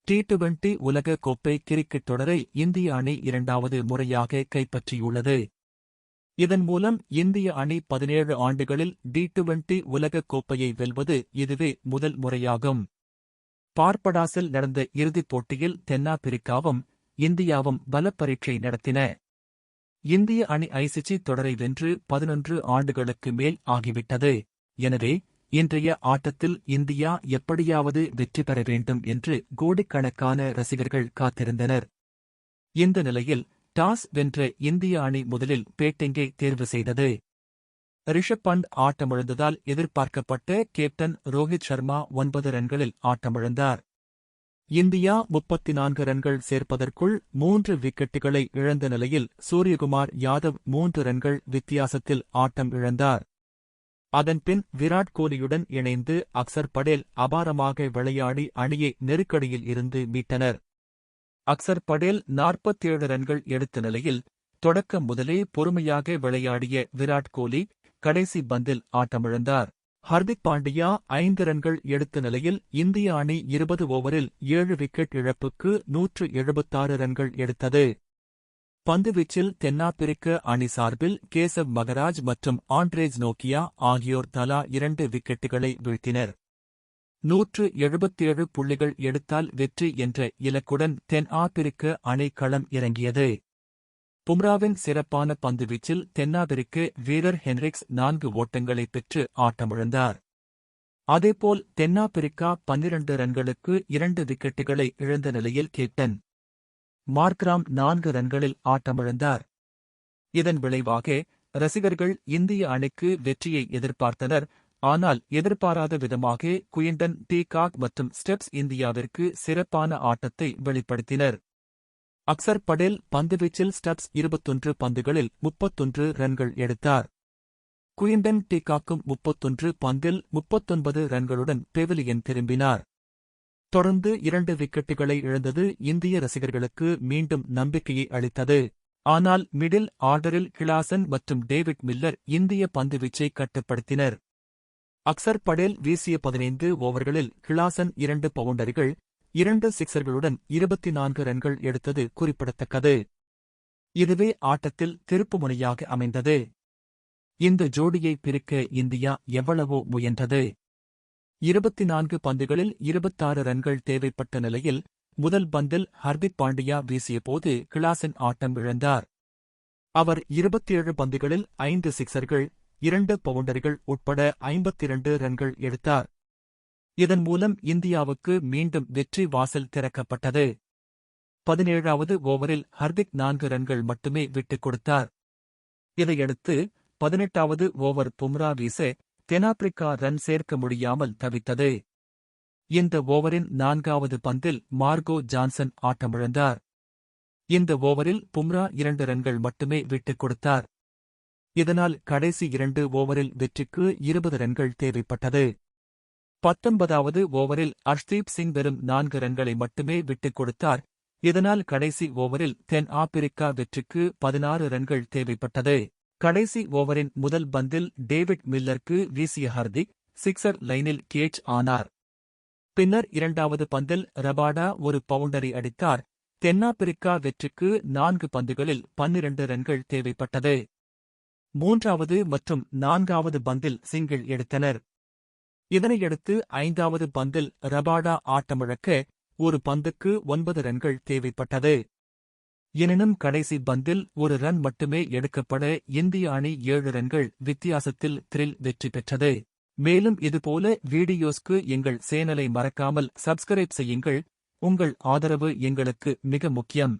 T20 உலக கோப்பை cricket தொடரை இந்திய அணி இரண்டாவது முறையாக கைப்பற்றியுள்ளது. இதன் மூலம் இந்திய அணி 17 ஆண்டுகளில் T20 உலக கோப்பையை வெல்வது இதுவே முதல் முறையாகும். பார்படாஸில் நடந்த இறுதிப் போட்டியில் தென்னாப்பிரிக்காவும் இந்தியாவும் பலப்பரீட்சை நடத்தின. இந்திய அணி ICC தொடரை வென்று 11 ஆண்டுகளுக்கு மேல் ஆகிவிட்டது. எனவே இன்றைய ஆட்டத்தில் இந்தியா எப்படியாவது வெற்றி பெற வேண்டும் என்று கோடிக்கணக்கான ரசிகர்கள் காத்திருந்தனர். இந்த நிலையில் டாஸ் வென்ற இந்திய அணி முதலில் பேட்டிங்கை தேர்வு செய்தது. ரிஷப் பண்ட் ஆட்டமிழந்ததால் எதிர்பார்க்கப்பட்ட கேப்டன் ரோஹித் சர்மா 9 ரன்களில் ஆட்டமிழந்தார். இந்தியா 34 ரன்கள் சேர்ப்பதற்குள் 3 விக்கெட்டுகளை இழந்த நிலையில் சூரியகுமார் யாதவ் 3 ரன்கள் வித்தியாசத்தில் ஆட்டம் இழந்தார். அதன்பின் விராட் கோலியுடன் இணைந்து அக்சர் படேல் அபாரமாக விளையாடி அணியை நெருக்கடியில் இருந்து மீட்டனர். அக்சர் படேல் 47 ரன்கள் எடுத்த நிலையில் தொடக்கம் முதலே பொறுமையாக விளையாடிய விராட் கோலி கடைசி பந்தில் ஆட்டமிழந்தார். ஹர்திக் பாண்டியா 5 ரன்கள் எடுத்த நிலையில் இந்திய அணி 20 ஓவரில் 7 விக்கெட் இழப்புக்கு 176 ரன்கள் எடுத்தது. பந்துவீச்சில் தென்னாப்பிரிக்க அணி சார்பில் கேசவ் மகராஜ் மற்றும் ஆண்ட்ரேஜ் நோக்கியா ஆகியோர் தலா 2 விக்கெட்டுகளை வீழ்த்தினர். 177 புள்ளிகள் எடுத்தால் வெற்றி என்ற இலக்குடன் தென்னாப்பிரிக்க அணி களம் இறங்கியது. பும்ராவின் சிறப்பான பந்துவீச்சில் தென்னாப்பிரிக்க வீரர் ஹென்ரிக்ஸ் 4 ஓட்டங்களை பெற்று ஆட்டமிழந்தார். அதேபோல் தென்னாப்பிரிக்கா 12 ரன்களுக்கு 2 விக்கெட்டுகளை இழந்த நிலையில் கேப்டன் மார்க்ராம் 4 ரன்களில் ஆட்டமிழந்தார். இதன் விளைவாக ரசிகர்கள் இந்திய அணிக்கு வெற்றியை எதிர்பார்த்தனர். ஆனால் எதிர்பாராத விதமாக குயின்டன் டி காக் மற்றும் ஸ்டெப்ஸ் இந்தியாவிற்கு சிறப்பான ஆட்டத்தை வெளிப்படுத்தினர். அக்சர் படேல் பந்துவீச்சில் ஸ்டெப்ஸ் 21 பந்துகளில் 31 ரன்கள் எடுத்தார். குயின்டன் டி காக்கும் 31 பந்தில் 39 ரன்களுடன் பெவிலியன் திரும்பினார். தொடர்ந்து 2 விக்கெட்டுகளை இழந்தது இந்திய ரசிகர்களுக்கு மீண்டும் நம்பிக்கையை அளித்தது. ஆனால் மிடில் ஆர்டரில் கிளாசன் மற்றும் டேவிட் மில்லர் இந்திய பந்துவீச்சை கட்டுப்படுத்தினர். அக்சர் படேல் வீசிய 15 ஓவர்களில் கிளாசன் 2 பவுண்டரிகள் 2 சிக்சர்களுடன் 24 ரன்கள் எடுத்தது குறிப்பிடத்தக்கது. இதுவே ஆட்டத்தில் திருப்புமுனையாக அமைந்தது. இந்த ஜோடியை பிரிக்க இந்தியா எவ்வளவோ முயன்றது. 24 பந்துகளில் 26 ரன்கள் தேவைப்பட்ட நிலையில் முதல் பந்தில் ஹர்திக் பாண்டியா வீசியபோது கிளாசன் ஆட்டம் இழந்தார். அவர் 27 பந்துகளில் 5 சிக்சர்கள் 2 பவுண்டரிகள் உட்பட 52 ரன்கள் எடுத்தார். இதன் மூலம் இந்தியாவுக்கு மீண்டும் வெற்றி வாசல் திறக்கப்பட்டது. 17வது ஓவரில் ஹர்திக் 4 ரன்கள் மட்டுமே விட்டுக் கொடுத்தார். இதையடுத்து 18வது ஓவர் பும்ரா வீச தென்னாப்பிரிக்கா ரன் சேர்க்க முடியாமல் தவித்தது. இந்த ஓவரின் 4வது பந்தில் மார்கோ ஜான்சன் ஆட்டமிழந்தார். இந்த ஓவரில் பும்ரா 2 ரன்கள் மட்டுமே விட்டுக் கொடுத்தார். இதனால் கடைசி 2 ஓவரில் வெற்றிக்கு 20 ரன்கள் தேவைப்பட்டது. 19வது ஓவரில் அர்ஷ்தீப் சிங் வெறும் 4 ரன்களை மட்டுமே விட்டுக் கொடுத்தார். இதனால் கடைசி ஓவரில் தென்னாப்பிரிக்கா வெற்றிக்கு 16 ரன்கள் தேவைப்பட்டது. கடைசி ஓவரின் முதல் பந்தில் டேவிட் மில்லருக்கு வீசிய ஹர்திக் சிக்சர் லைனில் கேட்ச் ஆனார். பின்னர் 2வது பந்தில் ரபாடா ஒரு பவுண்டரி அடித்தார். தென்னாப்பிரிக்கா வெற்றிக்கு 4 பந்துகளில் 12 ரன்கள் தேவைப்பட்டது. 3வது மற்றும் 4வது பந்தில் சிங்கிள் எடுத்தனர். இதனையடுத்து 5வது பந்தில் ரபாடா ஆட்டமிழக்க ஒரு பந்துக்கு 9 ரன்கள் தேவைப்பட்டது. எனினும் கடைசி பந்தில் ஒரு ரன் மட்டுமே எடுக்கப்பட இந்திய அணி 7 ரன்கள் வித்தியாசத்தில் த்ரில் வெற்றி பெற்றது. மேலும் இதுபோல வீடியோஸ்க்கு எங்கள் சேனலை மறக்காமல் சப்ஸ்கிரைப் செய்யுங்கள். உங்கள் ஆதரவு எங்களுக்கு மிக முக்கியம்.